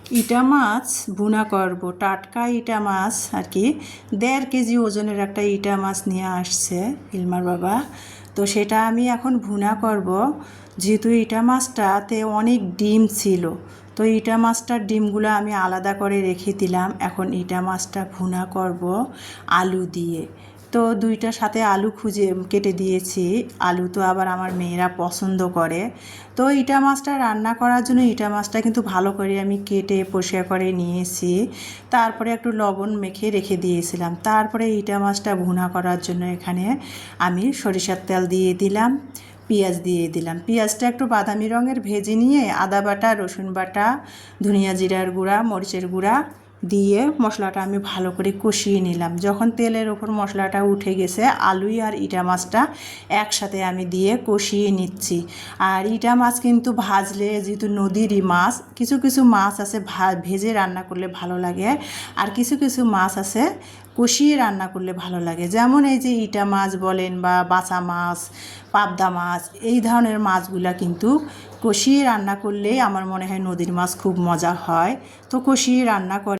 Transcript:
ইটা মাছ ভুনা করব। টাটকা ইটা মাছ আর কি 1.5 কেজি ওজনের একটা ইটা মাছ নিয়ে আসছে ইলমার বাবা। তো সেটা আমি এখন ভুনা করব। যেহেতু ইটা মাছটাতে অনেক ডিম ছিল, তো ইটা মাছটার ডিমগুলো আমি আলাদা করে রেখে দিলাম। এখন ইটা মাছটা ভুনা করব আলু দিয়ে। তো দুইটার সাথে আলু খুঁজে কেটে দিয়েছি। আলু তো আবার আমার মেয়েরা পছন্দ করে। তো ইটা মাছটা রান্না করার জন্য ইটা মাছটা কিন্তু ভালো করে আমি কেটে পরিষ্কার করে নিয়েছি। তারপরে একটু লবণ মেখে রেখে দিয়েছিলাম। তারপরে ইটা মাছটা ভুনা করার জন্য এখানে আমি সরিষার তেল দিয়ে দিলাম, পেঁয়াজ দিয়ে দিলাম। পেঁয়াজটা একটু বাদামি রঙের ভেজে নিয়ে আদা বাটা, রসুন বাটা, ধনিয়া জিরার গুঁড়া, মরিচের গুঁড়া দিয়ে মশলাটা আমি ভালো করে কষিয়ে নিলাম। যখন তেলের ওপর মশলাটা উঠে গেছে, আলু আর ইটা মাছটা একসাথে আমি দিয়ে কষিয়ে নিচ্ছি। আর ইটা মাছ কিন্তু ভাজলে, যেহেতু নদীরই মাছ, কিছু কিছু মাছ আছে ভেজে রান্না করলে ভালো লাগে, আর কিছু কিছু মাছ আছে কষিয়ে রান্না করলে ভালো লাগে। যেমন এই যে ইটা মাছ বলেন বা বাছা মাছ, পাবদা মাছ, এই ধরনের মাছগুলা কিন্তু কষিয়ে রান্না করলেই আমার মনে হয় নদীর মাছ খুব মজা হয়। তো কষিয়ে রান্না করে